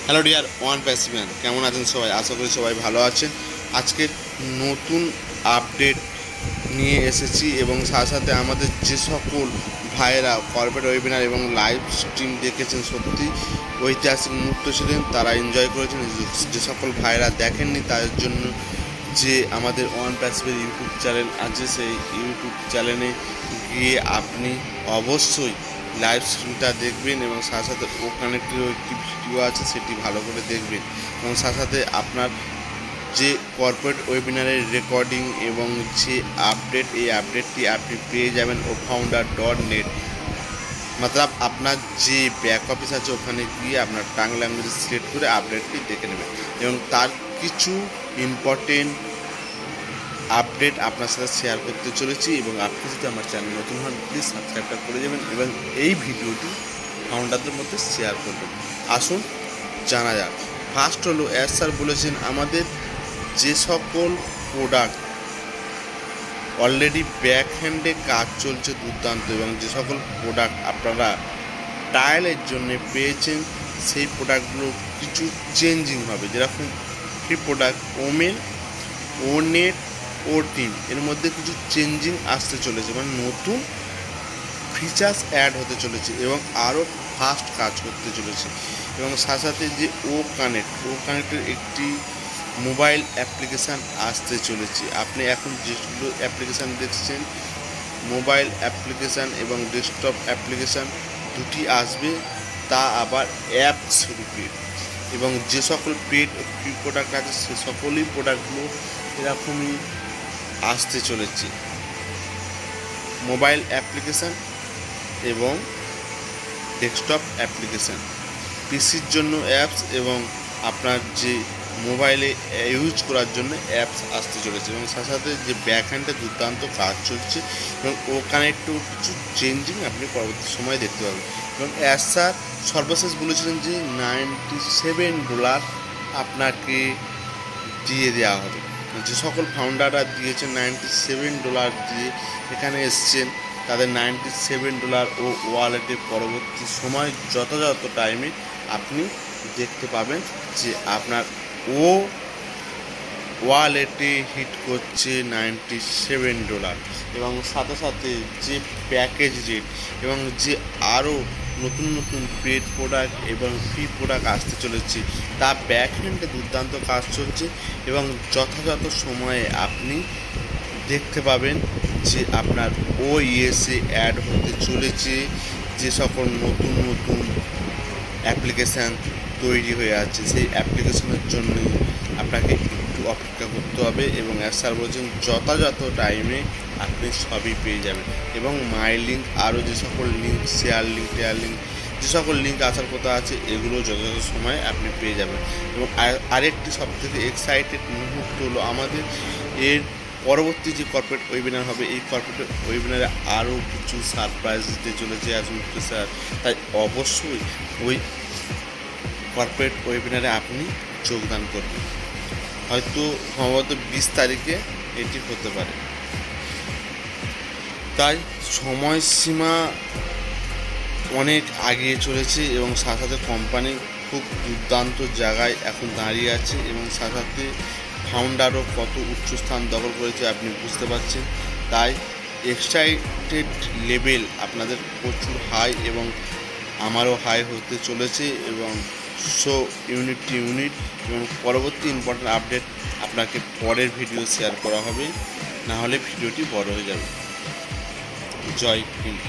Hello dear one passive man, কেমন আছেন সবাই? আশা করি সবাই ভালো আছেন। আজকে নতুন আপডেট নিয়ে এসেছি এবং সাথে সাথে আমাদের যে সকল ভাইয়েরা কর্পোরেট ওয়েবিনার এবং লাইভ স্ট্রিম দেখেছেন, সত্যি ঐতিহাসিক মুহূর্ত ছিলেন, তারা এনজয় করেছেন। যে সকল ভাইয়েরা দেখেননি তাদের জন্য যে আমাদের ওয়ান প্যাসিভের ইউটিউব চ্যানেল আছে, সেই ইউটিউব চ্যানেলে গিয়ে আপনি অবশ্যই লাইভ স্ট্রিমটা দেখবেন এবং সাথে সাথে ওখানে একটি ভিডিও আছে, সেটি ভালো করে দেখবেন এবং সাথে সাথে আপনার যে কর্পোরেট ওয়েবিনারের রেকর্ডিং এবং যে আপডেট, এই আপডেটটি আপনি পেয়ে যাবেন ofounder.net। মতলব আপনার যে ব্যাক অফিস আছে ওখানে গিয়ে আপনার টাং ল্যাঙ্গুয়েজ সিলেক্ট করে আপডেটটি দেখে নেবেন এবং তার কিছু ইম্পর্টেন্ট আপডেট আপনার সাথে শেয়ার করতে চলেছি। এবং আপনি যদি আমার চ্যানেল নতুন হন, প্লিজ সাবস্ক্রাইবটা করে যাবেন এবং এই ভিডিওটি ফাউন্ডারদের মধ্যে শেয়ার করবেন। আসুন জানা যাক। ফার্স্ট হলো, স্যার বলেছেন আমাদের যে সকল প্রোডাক্ট অলরেডি ব্যাক হ্যান্ডে কাজ চলছে দুর্দান্ত এবং যে সকল প্রোডাক্ট আপনারা ট্রায়ালের জন্য পেয়েছেন, সেই প্রোডাক্টগুলো কিছু চেঞ্জিং হবে। যেরকম ফ্রি প্রোডাক্ট ওমেন, ও নেট, ও টিম, এর মধ্যে কিছু চেঞ্জিং আসতে চলেছে, মানে নতুন ফিচার্স অ্যাড হতে চলেছে এবং আরও ফাস্ট কাজ করতে চলেছে। এবং সাথে সাথে যে ও কানেক্টের একটি মোবাইল অ্যাপ্লিকেশান আসতে চলেছে। আপনি এখন যেগুলো অ্যাপ্লিকেশান দেখছেন, মোবাইল অ্যাপ্লিকেশান এবং ডেস্কটপ অ্যাপ্লিকেশান দুটি আসবে, তা আবার অ্যাপস রূপে। এবং যে সকল পেড ফ্রি প্রোডাক্ট আছে সে সকলই প্রোডাক্টগুলো এরকমই আসতে চলেছে। মোবাইল অ্যাপ্লিকেশান এবং ডেস্কটপ অ্যাপ্লিকেশান, পিসির জন্য অ্যাপস এবং আপনার যে মোবাইলে ইউজ করার জন্য অ্যাপস আসতে চলেছে। এবং সাথে সাথে যে ব্যাক হ্যান্ডে দুর্দান্ত কাজ চলছে এবং ও কানেক্টেও কিছু চেঞ্জিং আপনি পরবর্তী সময় দেখতে পাবেন। এবং স্যার সর্বশেষ বলেছিলেন যে $97 আপনাকে দিয়ে দেওয়া হবে। যে সকল ফাউন্ডাররা দিয়েছেন $97 দিয়ে এখানে এসছেন, তাদের $97 ও ওয়ালেটে পরবর্তী সময় যথাযথ টাইমে আপনি দেখতে পাবেন যে আপনার ও ওয়ালেটে হিট করছে $97। এবং সাথে সাথে যে প্যাকেজ রেট এবং যে আরও নতুন নতুন পেড প্রোডাক্ট এবং ফ্রি প্রোডাক্ট আসতে চলেছে, তা ব্যাক হ্যান্ডে দুর্দান্ত কাজ চলছে এবং যথাযথ সময়ে আপনি দেখতে পাবেন যে আপনার ওইএসে অ্যাড হতে চলেছে। যে সকল নতুন নতুন অ্যাপ্লিকেশান তৈরি হয়ে আছে, সেই অ্যাপ্লিকেশনের জন্য আপনাকে একটু অপেক্ষা করতে হবে এবং স্যার বলছেন যথাযথ টাইমে আপনি সবই পেয়ে যাবেন। এবং মাই লিঙ্ক, আরও যে সকল লিঙ্ক, শেয়ার লিঙ্ক, টেয়ার লিঙ্ক, যে সকল লিঙ্ক আসার কথা আছে, এগুলো যথাযথ সময়ে আপনি পেয়ে যাবেন। এবং আরেকটি সবথেকে এক্সাইটেড মুহূর্ত হলো আমাদের এর পরবর্তী যে কর্পোরেট ওয়েবিনার হবে, এই কর্পোরেট ওয়েবিনারে আরও কিছু সারপ্রাইজ দিতে চলেছে আসুন স্যার। তাই অবশ্যই ওই কর্পোরেট ওয়েবিনারে আপনি যোগদান করবেন। হয়তো সম্ভবত 20 তারিখে এটি হতে পারে। তাই সময়সীমা অনেক আগিয়ে চলেছে এবং সাথে সাথে কোম্পানি খুব দুর্দান্ত জায়গায় এখন দাঁড়িয়ে আছে এবং সাথে সাথে ফাউন্ডারও কত উচ্চস্থান দখল করেছে আপনি বুঝতে পারছেন। তাই এক্সাইটেড লেভেল আপনাদের প্রচুর হাই এবং আমারও হাই হতে চলেছে। এবং সো ইউনিট এবং পরবর্তী ইম্পর্টেন্ট আপডেট আপনাকে পরের ভিডিও শেয়ার করা হবে, না হলে ভিডিওটি বড় হয়ে যাবে। জয় হিন্দ।